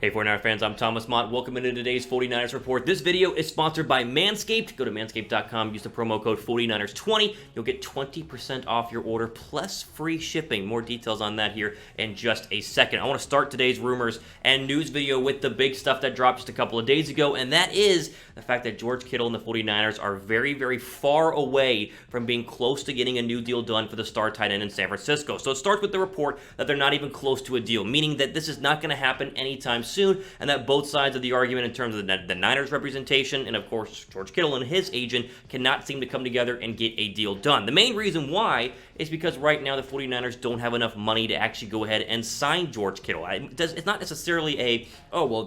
Hey 49er fans, I'm Thomas Mott. Welcome into today's 49ers Report. This video is sponsored by Manscaped. Go to manscaped.com, use the promo code 49ers20. You'll get 20% off your order plus free shipping. More details on that here in just a second. I want to start today's rumors and news video with the big stuff that dropped just a couple of days ago, and that is the fact that George Kittle and the 49ers are very, very far away from being close to getting a new deal done for the star tight end in San Francisco. So it starts with the report that they're not even close to a deal, meaning that this is not going to happen anytime soon, and that both sides of the argument in terms of the Niners representation and, of course, George Kittle and his agent cannot seem to come together and get a deal done. The main reason why is because right now the 49ers don't have enough money to actually go ahead and sign George Kittle. It's not necessarily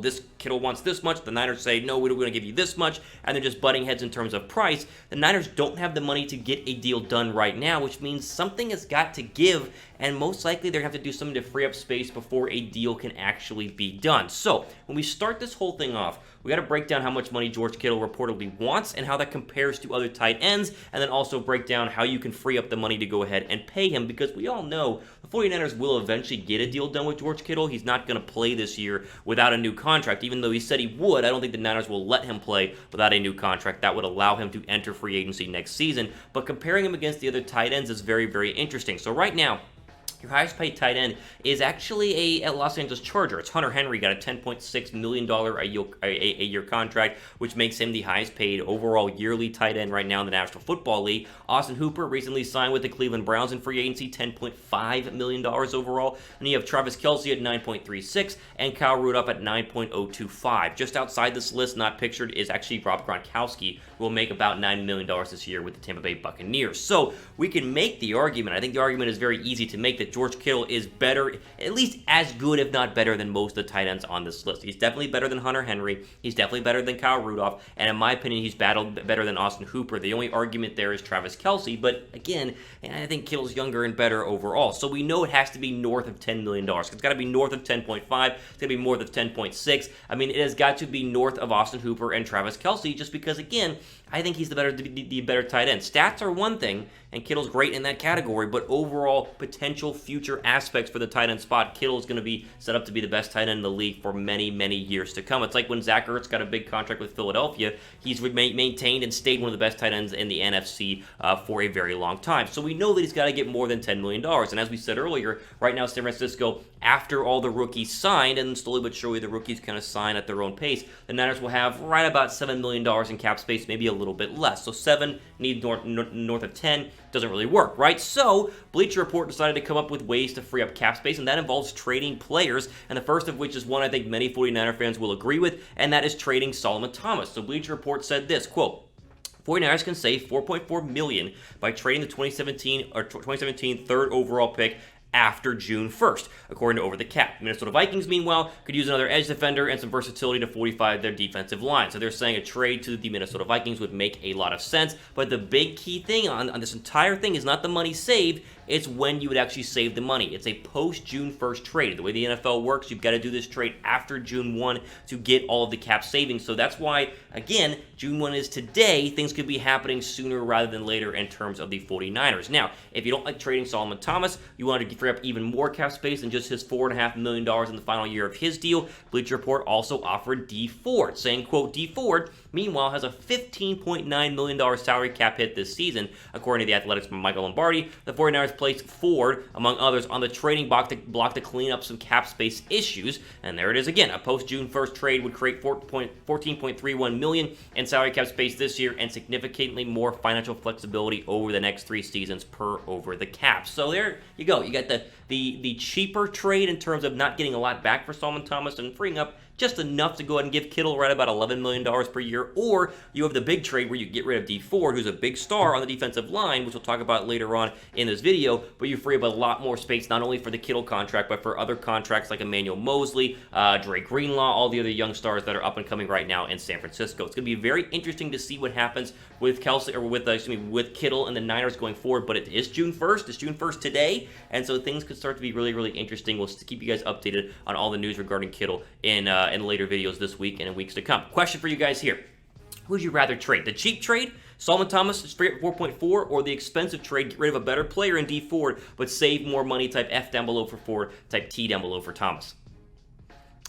this Kittle wants this much, the Niners say, no, we're going to give you this much, and they're just butting heads in terms of price. The Niners don't have the money to get a deal done right now, which means something has got to give, and most likely they're going to have to do something to free up space before a deal can actually be done. So, when we start this whole thing off, we got to break down how much money George Kittle reportedly wants and how that compares to other tight ends, and then also break down how you can free up the money to go ahead and pay him, because we all know the 49ers will eventually get a deal done with George Kittle. He's not going to play this year without a new contract. Even though he said he would, I don't think the Niners will let him play without a new contract. That would allow him to enter free agency next season, but comparing him against the other tight ends is very, very interesting. So right now, your highest paid tight end is actually a Los Angeles Charger. It's Hunter Henry, got a $10.6 million a year contract, which makes him the highest paid overall yearly tight end right now in the National Football League. Austin Hooper recently signed with the Cleveland Browns in free agency, $10.5 million overall. And you have Travis Kelce at $9.36 and Kyle Rudolph at $9.025. Just outside this list, not pictured, is actually Rob Gronkowski, who will make about $9 million this year with the Tampa Bay Buccaneers. So we can make the argument, I think the argument is very easy to make, that George Kittle is better, at least as good, if not better, than most of the tight ends on this list. He's definitely better than Hunter Henry. He's definitely better than Kyle Rudolph. And in my opinion, he's better than Austin Hooper. The only argument there is Travis Kelce. But again, I think Kittle's younger and better overall. So we know it has to be north of $10 million. It's got to be north of 10.5. It's got to be north of 10.6. I mean, it has got to be north of Austin Hooper and Travis Kelce, just because, again, I think he's the better tight end. Stats are one thing, and Kittle's great in that category, but overall potential future aspects for the tight end spot, Kittle is going to be set up to be the best tight end in the league for many, many years to come. It's like when Zach Ertz got a big contract with Philadelphia. He's maintained and stayed one of the best tight ends in the NFC for a very long time. So we know that he's got to get more than $10 million. And as we said earlier, right now San Francisco, after all the rookies signed, and slowly but surely the rookies kind of sign at their own pace, the Niners will have right about $7 million in cap space, maybe a little bit less. So 7 need north of 10 doesn't really work, right? So Bleacher Report decided to come up with ways to free up cap space, and that involves trading players, and the first of which is one I think many 49er fans will agree with, and that is trading Solomon Thomas. So Bleacher Report said this, quote, 49ers can save $4.4 million by trading the 2017 third overall pick after June 1st, according to Over the Cap. Minnesota Vikings, meanwhile, could use another edge defender and some versatility to fortify their defensive line. So they're saying a trade to the Minnesota Vikings would make a lot of sense, but the big key thing on this entire thing is not the money saved, it's when you would actually save the money. It's a post-June 1st trade. The way the NFL works, you've got to do this trade after June 1 to get all of the cap savings. So that's why, again, June 1 is today. Things could be happening sooner rather than later in terms of the 49ers. Now, if you don't like trading Solomon Thomas, you want to free up even more cap space than just his $4.5 million in the final year of his deal, Bleacher Report also offered Dee Ford, saying, quote, Dee Ford, meanwhile, has a $15.9 million salary cap hit this season, according to the Athletics from Michael Lombardi. The 49ers placed Ford, among others, on the trading block to clean up some cap space issues. And there it is again. A post-June 1st trade would create $14.31 million in salary cap space this year and significantly more financial flexibility over the next 3 seasons per over the cap. So there you go. You got the cheaper trade in terms of not getting a lot back for Solomon Thomas and freeing up just enough to go ahead and give Kittle right about $11 million per year, or you have the big trade where you get rid of Dee Ford, who's a big star on the defensive line, which we'll talk about later on in this video, but you free up a lot more space, not only for the Kittle contract, but for other contracts like Emmanuel Mosley, Dre Greenlaw, all the other young stars that are up and coming right now in San Francisco. It's going to be very interesting to see what happens with with Kittle and the Niners going forward, but it is June 1st. It's June 1st today, and so things could start to be really, really interesting. We'll keep you guys updated on all the news regarding Kittle in later videos this week and in weeks to come. Question for you guys here. Who would you rather trade? The cheap trade, Solomon Thomas, straight at 4.4, or the expensive trade, get rid of a better player in Dee Ford, but save more money, type F down below for Ford, type T down below for Thomas?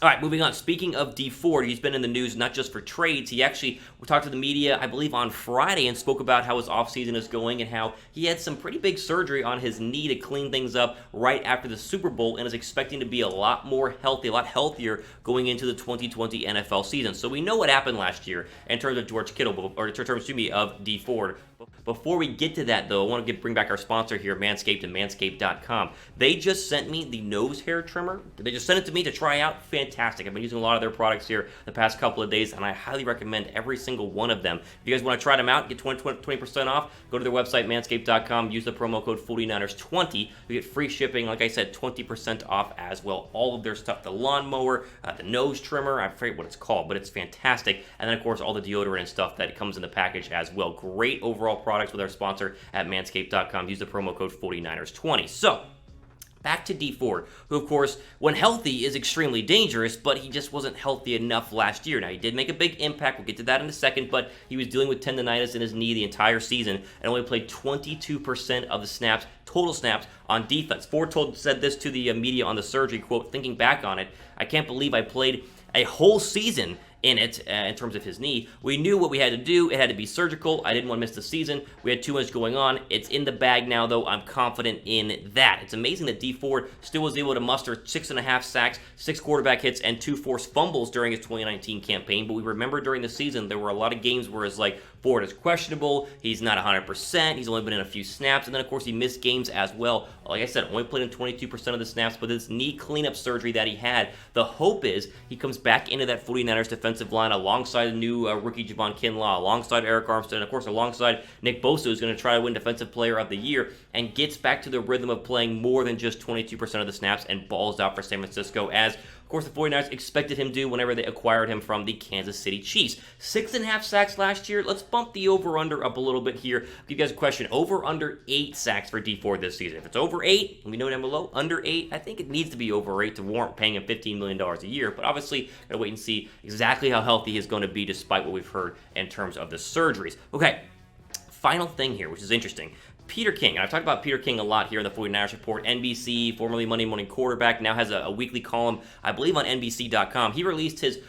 All right, moving on. Speaking of Dee Ford, he's been in the news not just for trades. He actually talked to the media, I believe, on Friday and spoke about how his offseason is going and how he had some pretty big surgery on his knee to clean things up right after the Super Bowl and is expecting to be a lot more healthy, a lot healthier going into the 2020 NFL season. So we know what happened last year in terms of George Kittle, or in terms, excuse me, of Dee Ford. Before we get to that, though, I want to bring back our sponsor here, Manscaped and Manscaped.com. They just sent me the nose hair trimmer. They just sent it to me to try out. Fantastic. I've been using a lot of their products here the past couple of days, and I highly recommend every single one of them. If you guys want to try them out, get 20% off, go to their website, Manscaped.com, use the promo code 49ers20. You get free shipping, like I said, 20% off as well. All of their stuff, the lawnmower, the nose trimmer, I forget what it's called, but it's fantastic. And then, of course, all the deodorant and stuff that comes in the package as well. Great overall products with our sponsor at Manscaped.com. Use the promo code 49ers20. So, back to Dee Ford, who, of course, when healthy is extremely dangerous, but he just wasn't healthy enough last year. Now, he did make a big impact. We'll get to that in a second, but he was dealing with tendonitis in his knee the entire season and only played 22% of the snaps, total snaps, on defense. Ford said this to the media on the surgery, quote, "Thinking back on it, I can't believe I played a whole season in it in terms of his knee. We knew what we had to do. It had to be surgical. I didn't want to miss the season. We had too much going on. It's in the bag now, though. I'm confident in that." It's amazing that Dee Ford still was able to muster 6.5 sacks, 6 quarterback hits, and 2 forced fumbles during his 2019 campaign. But we remember during the season, there were a lot of games where it's like, Ford is questionable. He's not 100%. He's only been in a few snaps. And then, of course, he missed games as well. Like I said, only played in 22% of the snaps. But this knee cleanup surgery that he had, the hope is he comes back into that 49ers defensive line alongside the new rookie Javon Kinlaw, alongside Eric Armstead, and, of course, alongside Nick Bosa, who's going to try to win Defensive Player of the Year, and gets back to the rhythm of playing more than just 22% of the snaps and balls out for San Francisco, as, of course, the 49ers expected him to whenever they acquired him from the Kansas City Chiefs. 6.5 sacks last year. Let's bump the over-under up a little bit here. I'll give you guys a question. Over-under 8 sacks for Dee Ford this season. If it's over 8, let me know down below. Under 8, I think it needs to be over 8 to warrant paying him $15 million a year. But obviously, gotta wait and see exactly how healthy he's going to be despite what we've heard in terms of the surgeries. Okay, final thing here, which is interesting. Peter King, and I've talked about Peter King a lot here in the 49ers Report. NBC, formerly Monday Morning Quarterback, now has a weekly column, I believe, on NBC.com. He released his,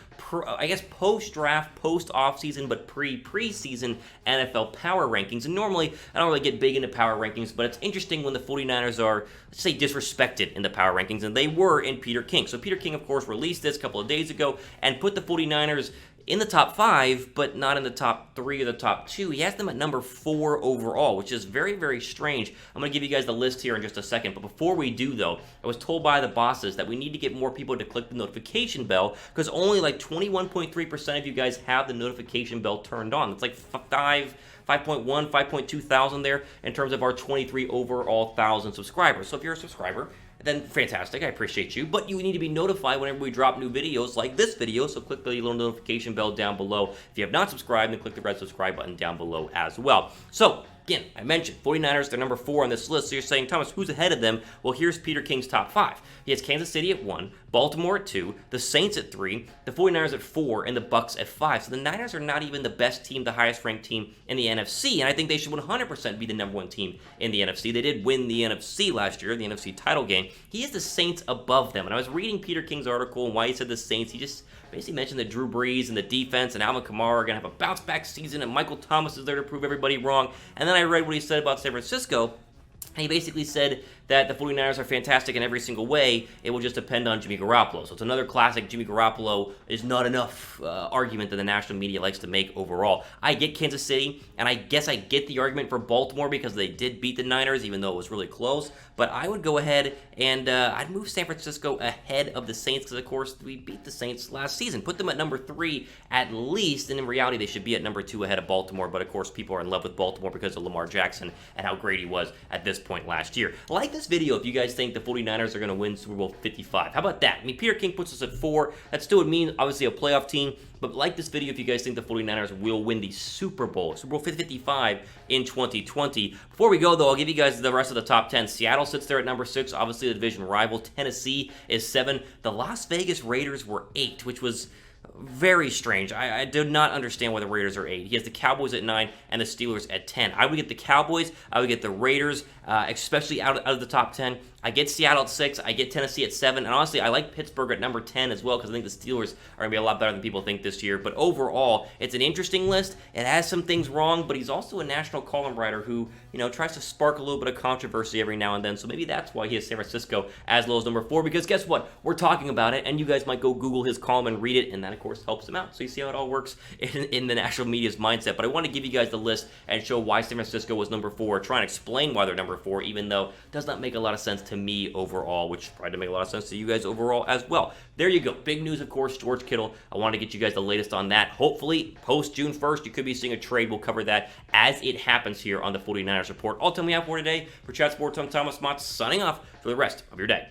post-draft, post-offseason, but preseason NFL power rankings. And normally, I don't really get big into power rankings, but it's interesting when the 49ers are, let's say, disrespected in the power rankings, and they were in Peter King. So Peter King, of course, released this a couple of days ago and put the 49ers in the top 5, but not in the top 3 or the top 2. He has them at number 4 overall, which is very, very strange. I'm going to give you guys the list here in just a second. But before we do, though, I was told by the bosses that we need to get more people to click the notification bell, because only like 21.3% of you guys have the notification bell turned on. It's like 5.1, 5.2 thousand there in terms of our 23 overall thousand subscribers. So if you're a subscriber, then fantastic, I appreciate you, but you need to be notified whenever we drop new videos like this video, so click the little notification bell down below. If you have not subscribed, then click the red subscribe button down below as well. So, again, I mentioned 49ers, they're number 4 on this list, so you're saying, Thomas, who's ahead of them? Well, here's Peter King's top 5. He has Kansas City at 1, Baltimore at 2, the Saints at 3, the 49ers at 4, and the Bucs at 5. So the Niners are not even the best team, the highest-ranked team in the NFC, and I think they should 100% be the number 1 team in the NFC. They did win the NFC last year, the NFC title game. He has the Saints above them, and I was reading Peter King's article and why he said the Saints. He just basically mentioned that Drew Brees and the defense and Alvin Kamara are going to have a bounce-back season, and Michael Thomas is there to prove everybody wrong. And then I read what he said about San Francisco, and he basically said that the 49ers are fantastic in every single way. It will just depend on Jimmy Garoppolo. So it's another classic Jimmy Garoppolo is not enough argument that the national media likes to make overall. I get Kansas City, and I guess I get the argument for Baltimore because they did beat the Niners, even though it was really close. But I would go ahead and I'd move San Francisco ahead of the Saints because, of course, we beat the Saints last season. Put them at number 3 at least, and in reality, they should be at number 2 ahead of Baltimore. But, of course, people are in love with Baltimore because of Lamar Jackson and how great he was at this point last year. Like this video if you guys think the 49ers are going to win Super Bowl 55. How about that? I mean, Peter King puts us at 4. That still would mean, obviously, a playoff team. But like this video if you guys think the 49ers will win the Super Bowl 55 in 2020. Before we go, though, I'll give you guys the rest of the top 10. Seattle sits there at number 6, obviously the division rival. Tennessee is 7. The Las Vegas Raiders were 8, which was Very strange. I do not understand why the Raiders are 8. He has the Cowboys at 9 and the Steelers at 10. I would get the Cowboys. I would get the Raiders, especially out of the top 10. I get Seattle at 6. I get Tennessee at 7. And honestly, I like Pittsburgh at number 10 as well because I think the Steelers are going to be a lot better than people think this year. But overall, it's an interesting list. It has some things wrong, but he's also a national column writer who, tries to spark a little bit of controversy every now and then. So maybe that's why he has San Francisco as low as number 4, because guess what? We're talking about it, and you guys might go Google his column and read it, and that, of course, helps him out. So you see how it all works in the national media's mindset. But I want to give you guys the list and show why San Francisco was number 4, try and explain why they're number 4, even though it does not make a lot of sense to me overall, which probably doesn't make a lot of sense to you guys overall as well. There you go. Big news, of course, George Kittle. I want to get you guys the latest on that. Hopefully, post June 1st, you could be seeing a trade. We'll cover that as it happens here on the 49ers Report. All time we have for today. For Chat Sports, I'm Thomas Mott, signing off for the rest of your day.